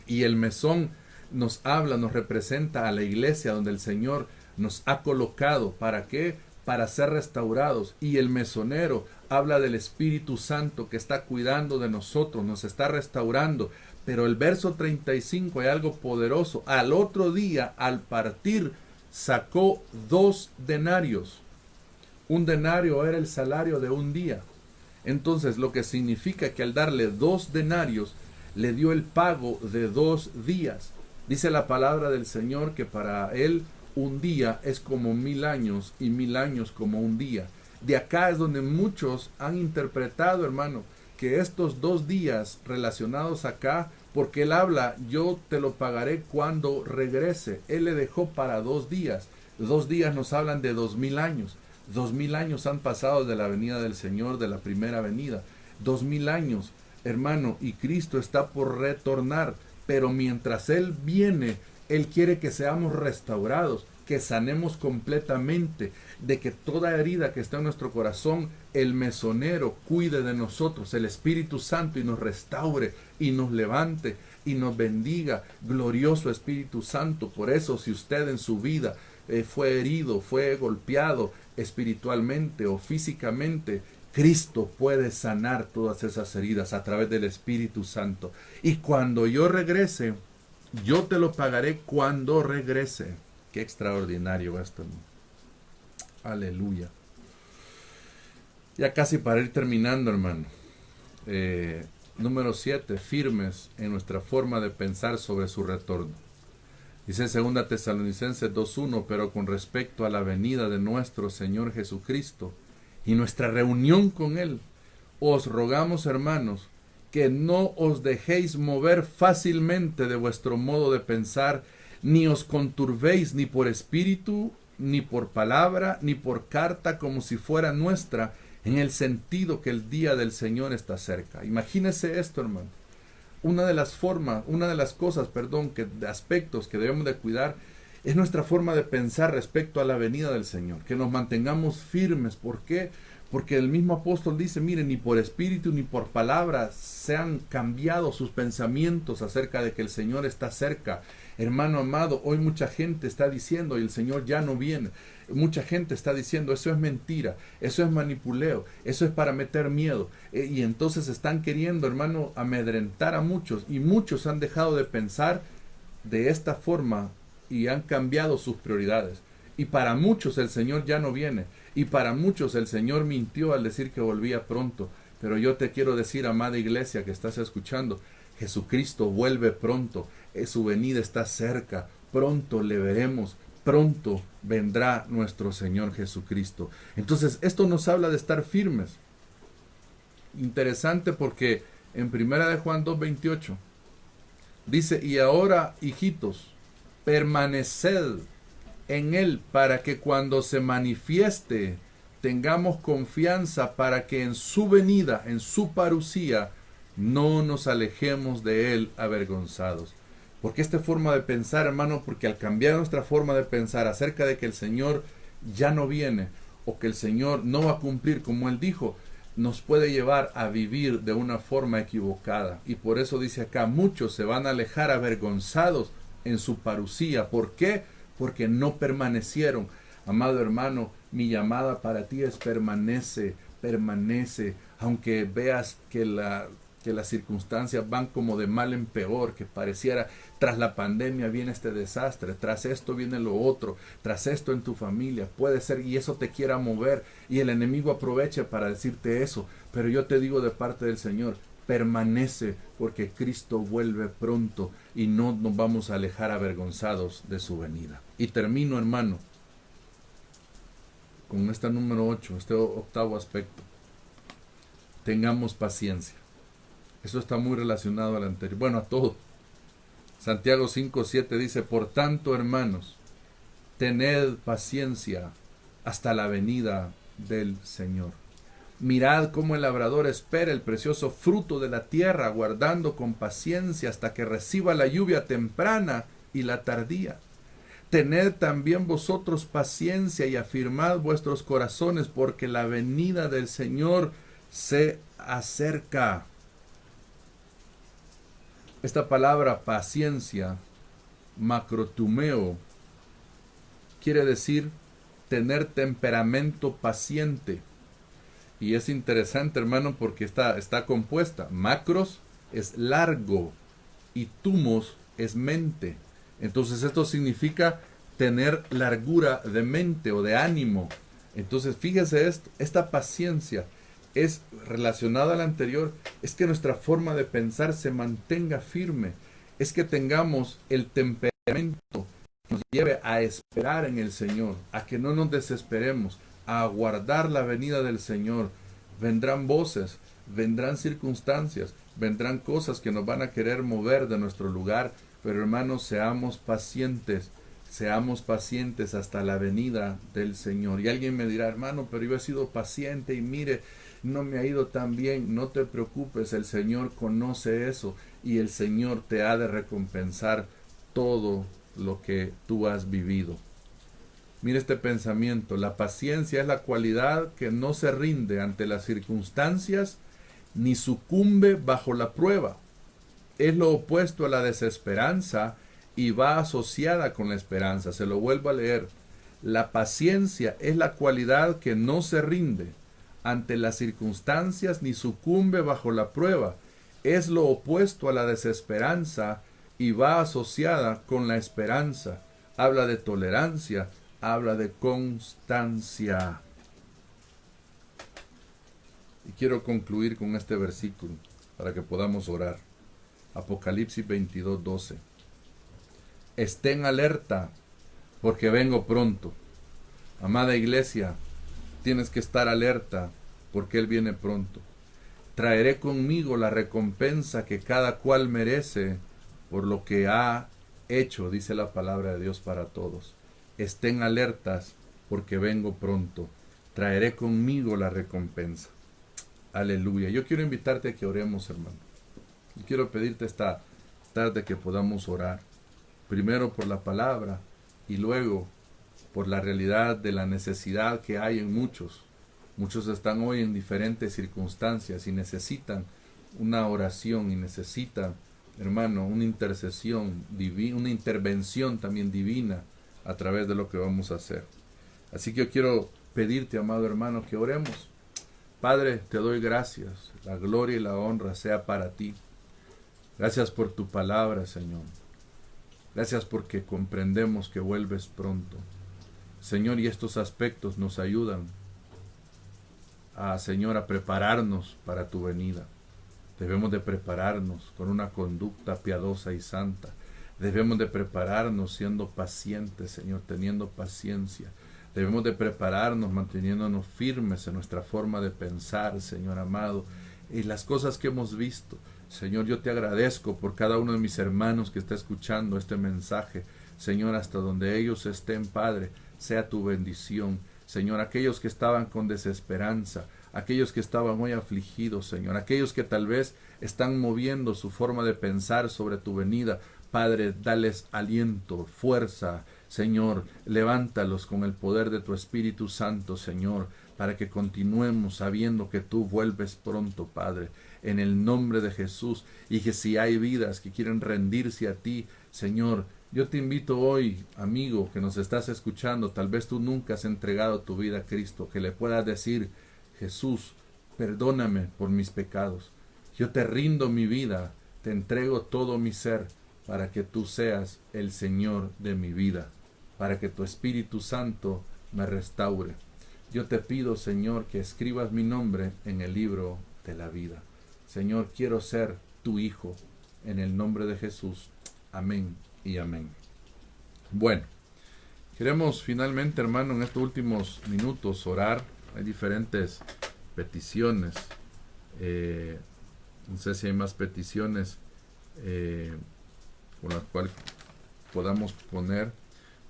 Y el mesón nos habla, nos representa a la iglesia donde el Señor nos ha colocado. ¿Para qué? Para ser restaurados. Y el mesonero habla del Espíritu Santo que está cuidando de nosotros, nos está restaurando. Pero el verso 35 hay algo poderoso. Al otro día, al partir, sacó 2 denarios. Un denario era el salario de un día. Entonces, lo que significa que al darle 2 denarios, le dio el pago de 2 días. Dice la palabra del Señor que para él un día es como 1000 años y 1000 años como un día. De acá es donde muchos han interpretado, hermano, que estos 2 días relacionados acá, porque él habla, yo te lo pagaré cuando regrese. Él le dejó para 2 días. 2 días nos hablan de 2000 años. 2000 años han pasado de la venida del Señor, de la primera venida. 2000 años, hermano, y Cristo está por retornar. Pero mientras Él viene, Él quiere que seamos restaurados, que sanemos completamente, de que toda herida que está en nuestro corazón, el mesonero cuide de nosotros, el Espíritu Santo, y nos restaure, y nos levante, y nos bendiga. Glorioso Espíritu Santo. Por eso, si usted en su vida fue herido, fue golpeado espiritualmente o físicamente, Cristo puede sanar todas esas heridas a través del Espíritu Santo. Y cuando yo regrese, yo te lo pagaré cuando regrese. Qué extraordinario esto, ¿no? Aleluya. Ya casi para ir terminando, hermano. Número 7, firmes en nuestra forma de pensar sobre su retorno. Dice 2 Tesalonicenses 2:1, pero con respecto a la venida de nuestro Señor Jesucristo y nuestra reunión con Él, os rogamos, hermanos, que no os dejéis mover fácilmente de vuestro modo de pensar, ni os conturbéis ni por espíritu, ni por palabra, ni por carta, como si fuera nuestra, en el sentido que el día del Señor está cerca. Imagínese esto, hermano. Una de las cosas, de aspectos que debemos de cuidar es nuestra forma de pensar respecto a la venida del Señor, que nos mantengamos firmes. ¿Por qué? Porque el mismo apóstol dice, miren, ni por espíritu ni por palabra se han cambiado sus pensamientos acerca de que el Señor está cerca. Hermano amado, hoy mucha gente está diciendo, y el Señor ya no viene. Mucha gente está diciendo, eso es mentira, eso es manipuleo, eso es para meter miedo. Y entonces están queriendo, hermano, amedrentar a muchos. Y muchos han dejado de pensar de esta forma y han cambiado sus prioridades. Y para muchos el Señor ya no viene. Y para muchos el Señor mintió al decir que volvía pronto. Pero yo te quiero decir, amada iglesia que estás escuchando, Jesucristo vuelve pronto, su venida está cerca, pronto le veremos, pronto vendrá nuestro Señor Jesucristo. Entonces, esto nos habla de estar firmes. Interesante porque en 1 Juan 2:28 dice, y ahora, hijitos, permaneced en Él para que cuando se manifieste tengamos confianza para que en su venida, en su parucía, no nos alejemos de Él avergonzados. Porque esta forma de pensar, hermano, porque al cambiar nuestra forma de pensar acerca de que el Señor ya no viene o que el Señor no va a cumplir como Él dijo, nos puede llevar a vivir de una forma equivocada. Y por eso dice acá, muchos se van a alejar avergonzados en su parucía. ¿Por qué? Porque no permanecieron. Amado hermano, mi llamada para ti es permanece, permanece, aunque veas que las circunstancias van como de mal en peor, que pareciera tras la pandemia viene este desastre, tras esto viene lo otro, tras esto en tu familia, puede ser y eso te quiera mover y el enemigo aproveche para decirte eso, pero yo te digo de parte del Señor, permanece porque Cristo vuelve pronto y no nos vamos a alejar avergonzados de su venida. Y termino, hermano, con esta número 8, este octavo aspecto. Tengamos paciencia. Eso está muy relacionado al anterior. Bueno, a todo. Santiago 5:7 dice, por tanto, hermanos, tened paciencia hasta la venida del Señor. Mirad cómo el labrador espera el precioso fruto de la tierra, aguardando con paciencia hasta que reciba la lluvia temprana y la tardía. Tened también vosotros paciencia y afirmad vuestros corazones, porque la venida del Señor se acerca. Esta palabra paciencia, macrotumeo, quiere decir tener temperamento paciente. Y es interesante, hermano, porque está compuesta. Macros es largo y tumos es mente. Entonces esto significa tener largura de mente o de ánimo. Entonces fíjese esto, esta paciencia es relacionada a la anterior, es que nuestra forma de pensar se mantenga firme, es que tengamos el temperamento que nos lleve a esperar en el Señor, a que no nos desesperemos, a aguardar la venida del Señor. Vendrán voces, vendrán circunstancias, vendrán cosas que nos van a querer mover de nuestro lugar, pero hermanos, seamos pacientes hasta la venida del Señor. Y alguien me dirá, hermano, pero yo he sido paciente y mire, no me ha ido tan bien. No te preocupes, el Señor conoce eso y el Señor te ha de recompensar todo lo que tú has vivido. Mire este pensamiento, la paciencia es la cualidad que no se rinde ante las circunstancias ni sucumbe bajo la prueba. Es lo opuesto a la desesperanza y va asociada con la esperanza. Se lo vuelvo a leer. La paciencia es la cualidad que no se rinde ante las circunstancias ni sucumbe bajo la prueba. Es lo opuesto a la desesperanza y va asociada con la esperanza. Habla de tolerancia, habla de constancia. Y quiero concluir con este versículo para que podamos orar. Apocalipsis 22:12. Estén alerta porque vengo pronto. Amada iglesia, tienes que estar alerta porque Él viene pronto. Traeré conmigo la recompensa que cada cual merece por lo que ha hecho, dice la palabra de Dios para todos. Estén alertas porque vengo pronto. Traeré conmigo la recompensa. Aleluya. Yo quiero invitarte a que oremos, hermano. Y quiero pedirte esta tarde que podamos orar. Primero por la palabra y luego por la realidad de la necesidad que hay en muchos. Muchos están hoy en diferentes circunstancias y necesitan una oración y necesitan, hermano, una intercesión divina, una intervención también divina a través de lo que vamos a hacer. Así que yo quiero pedirte, amado hermano, que oremos. Padre, te doy gracias. La gloria y la honra sea para ti. Gracias por tu palabra, Señor. Gracias porque comprendemos que vuelves pronto. Señor, y estos aspectos nos ayudan Señor, a prepararnos para tu venida. Debemos de prepararnos con una conducta piadosa y santa. Debemos de prepararnos siendo pacientes, Señor, teniendo paciencia. Debemos de prepararnos manteniéndonos firmes en nuestra forma de pensar, Señor amado, y las cosas que hemos visto. Señor, yo te agradezco por cada uno de mis hermanos que está escuchando este mensaje. Señor, hasta donde ellos estén, Padre, sea tu bendición. Señor, aquellos que estaban con desesperanza, aquellos que estaban muy afligidos, Señor, aquellos que tal vez están moviendo su forma de pensar sobre tu venida, Padre, dales aliento, fuerza, Señor, levántalos con el poder de tu Espíritu Santo, Señor, para que continuemos sabiendo que tú vuelves pronto, Padre, en el nombre de Jesús, y que si hay vidas que quieren rendirse a ti, Señor, yo te invito hoy, amigo, que nos estás escuchando, tal vez tú nunca has entregado tu vida a Cristo, que le puedas decir, Jesús, perdóname por mis pecados, yo te rindo mi vida, te entrego todo mi ser, para que tú seas el Señor de mi vida, para que tu Espíritu Santo me restaure. Yo te pido, Señor, que escribas mi nombre en el libro de la vida. Señor, quiero ser tu hijo, en el nombre de Jesús. Amén y amén. Bueno, queremos finalmente, hermano, en estos últimos minutos orar. Hay diferentes peticiones. No sé si hay más peticiones con las cuales podamos poner,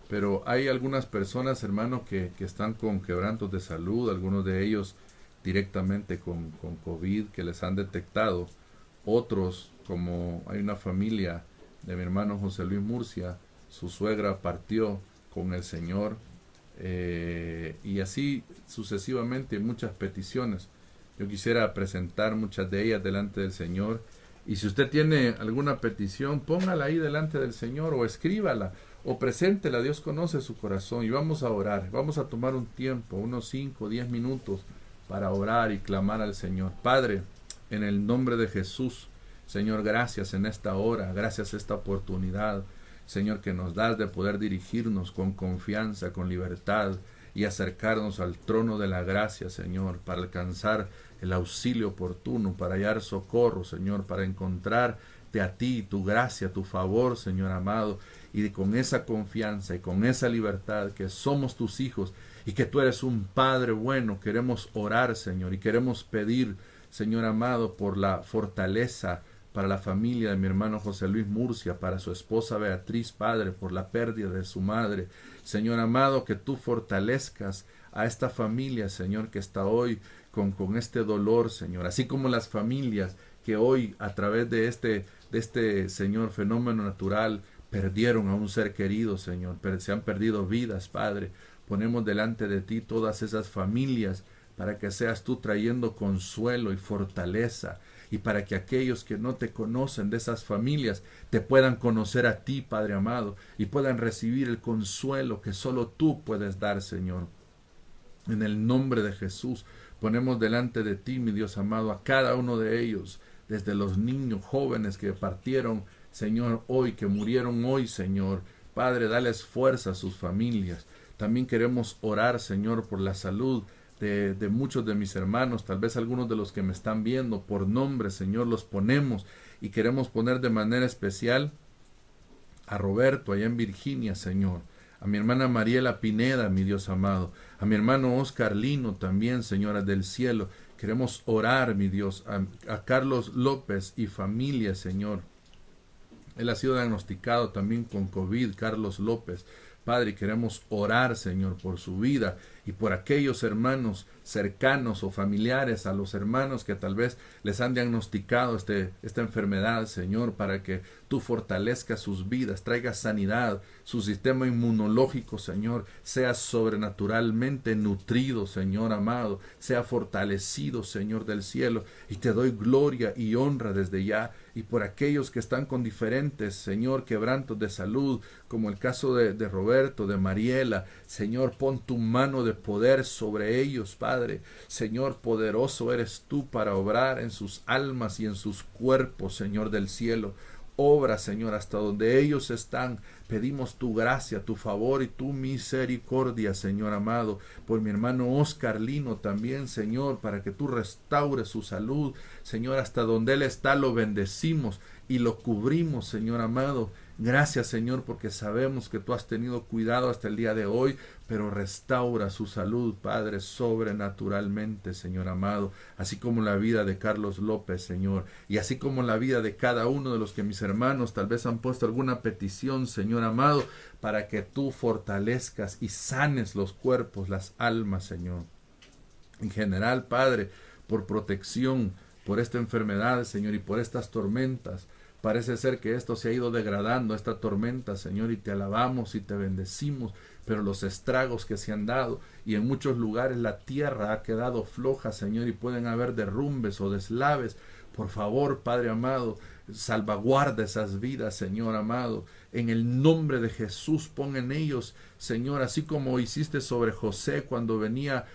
pero hay algunas personas, hermano, que están con quebrantos de salud, algunos de ellos directamente con COVID que les han detectado, otros, como hay una familia de mi hermano José Luis Murcia, su suegra partió con el Señor, y así sucesivamente muchas peticiones. Yo quisiera presentar muchas de ellas delante del Señor. Y si usted tiene alguna petición, póngala ahí delante del Señor o escríbala o preséntela. Dios conoce su corazón y vamos a orar. Vamos a tomar un tiempo, unos 5 o 10 minutos para orar y clamar al Señor. Padre, en el nombre de Jesús, Señor, gracias en esta hora, gracias esta oportunidad, Señor, que nos das de poder dirigirnos con confianza, con libertad y acercarnos al trono de la gracia, Señor, para alcanzar el auxilio oportuno, para hallar socorro, Señor, para encontrarte a ti, tu gracia, tu favor, Señor amado, y con esa confianza y con esa libertad que somos tus hijos y que tú eres un Padre bueno, queremos orar, Señor, y queremos pedir, Señor amado, por la fortaleza para la familia de mi hermano José Luis Murcia, para su esposa Beatriz, Padre, por la pérdida de su madre. Señor amado, que tú fortalezcas a esta familia, Señor, que está hoy con este dolor, Señor, así como las familias que hoy a través de este Señor fenómeno natural perdieron a un ser querido, Señor, se han perdido vidas, Padre. Ponemos delante de ti todas esas familias para que seas tú trayendo consuelo y fortaleza, y para que aquellos que no te conocen de esas familias te puedan conocer a ti, Padre amado, y puedan recibir el consuelo que solo tú puedes dar, Señor. En el nombre de Jesús, ponemos delante de ti, mi Dios amado, a cada uno de ellos, desde los niños jóvenes que partieron, Señor, hoy, que murieron hoy, Señor. Padre, dales fuerza a sus familias. También queremos orar, Señor, por la salud de muchos de mis hermanos, tal vez algunos de los que me están viendo, por nombre, Señor, los ponemos, y queremos poner de manera especial a Roberto, allá en Virginia, Señor, a mi hermana Mariela Pineda, mi Dios amado, a mi hermano Oscar Lino también, Señora del cielo. Queremos orar, mi Dios, a Carlos López y familia, Señor. Él ha sido diagnosticado también con COVID, Carlos López. Padre, queremos orar, Señor, por su vida y por aquellos hermanos cercanos o familiares a los hermanos que tal vez les han diagnosticado esta enfermedad, Señor, para que tú fortalezcas sus vidas, traigas sanidad, su sistema inmunológico, Señor, sea sobrenaturalmente nutrido, Señor amado, sea fortalecido, Señor del cielo, y te doy gloria y honra desde ya. Y por aquellos que están con diferentes, Señor, quebrantos de salud, como el caso de Roberto, de Mariela, Señor, pon tu mano de poder sobre ellos, Padre. Señor, poderoso eres tú para obrar en sus almas y en sus cuerpos, Señor del cielo. Obra, Señor, hasta donde ellos están. Pedimos tu gracia, tu favor y tu misericordia, Señor amado, por mi hermano Oscar Lino también, Señor, para que tú restaures su salud. Señor, hasta donde él está lo bendecimos y lo cubrimos, Señor amado. Gracias, Señor, porque sabemos que tú has tenido cuidado hasta el día de hoy, pero restaura su salud, Padre, sobrenaturalmente, Señor amado, así como la vida de Carlos López, Señor, y así como la vida de cada uno de los que mis hermanos tal vez han puesto alguna petición, Señor amado, para que tú fortalezcas y sanes los cuerpos, las almas, Señor. En general, Padre, por protección, por esta enfermedad, Señor, y por estas tormentas. Parece ser que esto se ha ido degradando, esta tormenta, Señor, y te alabamos y te bendecimos, pero los estragos que se han dado, y en muchos lugares la tierra ha quedado floja, Señor, y pueden haber derrumbes o deslaves. Por favor, Padre amado, salvaguarda esas vidas, Señor amado. En el nombre de Jesús, pon en ellos, Señor, así como hiciste sobre José cuando venía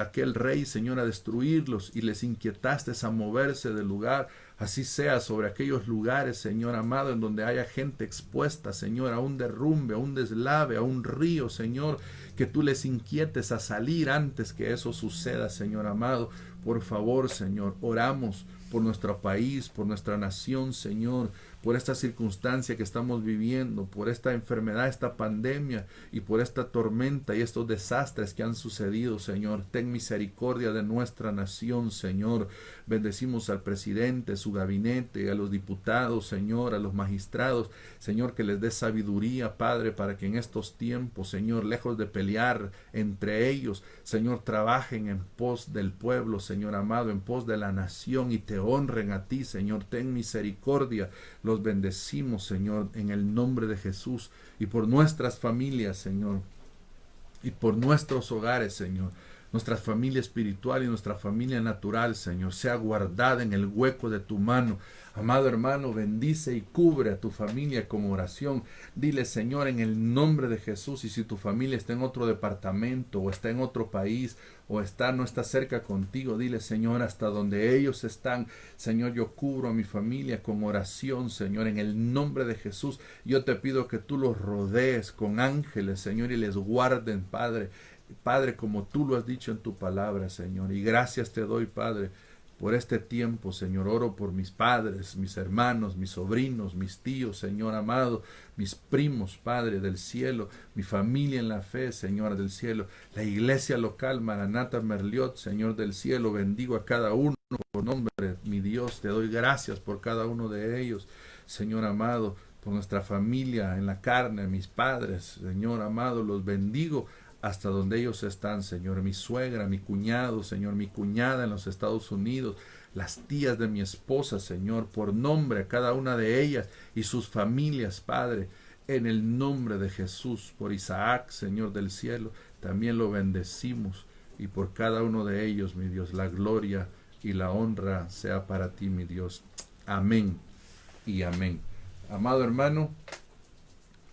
aquel rey, Señor, a destruirlos y les inquietaste a moverse del lugar. Así sea sobre aquellos lugares, Señor amado, en donde haya gente expuesta, Señor, a un derrumbe, a un deslave, a un río, Señor, que tú les inquietes a salir antes que eso suceda, Señor amado. Por favor, Señor, oramos por nuestro país, por nuestra nación, Señor, por esta circunstancia que estamos viviendo, por esta enfermedad, esta pandemia y por esta tormenta y estos desastres que han sucedido, Señor. Ten misericordia de nuestra nación, Señor. Bendecimos al presidente, su gabinete, a los diputados, Señor, a los magistrados, Señor, que les dé sabiduría, Padre, para que en estos tiempos, Señor, lejos de pelear entre ellos, Señor, trabajen en pos del pueblo, Señor amado, en pos de la nación y te honren a ti, Señor. Ten misericordia. Los bendecimos, Señor, en el nombre de Jesús y por nuestras familias, Señor, y por nuestros hogares, Señor. Nuestra familia espiritual y nuestra familia natural, Señor, sea guardada en el hueco de tu mano. Amado hermano, bendice y cubre a tu familia con oración. Dile, Señor, en el nombre de Jesús, y si tu familia está en otro departamento o está en otro país o no está cerca contigo, dile, Señor, hasta donde ellos están, Señor, yo cubro a mi familia con oración, Señor, en el nombre de Jesús. Yo te pido que tú los rodees con ángeles, Señor, y les guarden, Padre. Padre, como tú lo has dicho en tu palabra, Señor, y gracias te doy, Padre, por este tiempo, Señor. Oro por mis padres, mis hermanos, mis sobrinos, mis tíos, Señor amado, mis primos, Padre del cielo, mi familia en la fe, Señor del cielo, la iglesia local, Maranata Merliot, Señor del cielo, bendigo a cada uno por nombre, mi Dios, te doy gracias por cada uno de ellos, Señor amado, por nuestra familia en la carne, mis padres, Señor amado, los bendigo hasta donde ellos están, Señor, mi suegra, mi cuñado, Señor, mi cuñada en los Estados Unidos, las tías de mi esposa, Señor, por nombre a cada una de ellas y sus familias, Padre, en el nombre de Jesús, por Isaac, Señor del cielo, también lo bendecimos y por cada uno de ellos, mi Dios, la gloria y la honra sea para ti, mi Dios. Amén y amén. Amado hermano,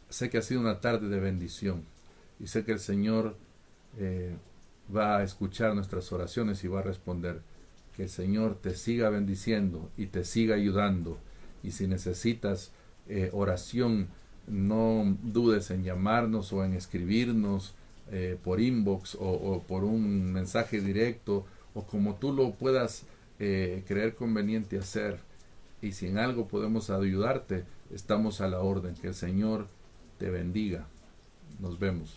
sé que ha sido una tarde de bendición. Y sé que el Señor va a escuchar nuestras oraciones y va a responder. Que el Señor te siga bendiciendo y te siga ayudando. Y si necesitas oración, no dudes en llamarnos o en escribirnos por inbox o por un mensaje directo o como tú lo puedas creer conveniente hacer. Y si en algo podemos ayudarte, estamos a la orden. Que el Señor te bendiga. Nos vemos.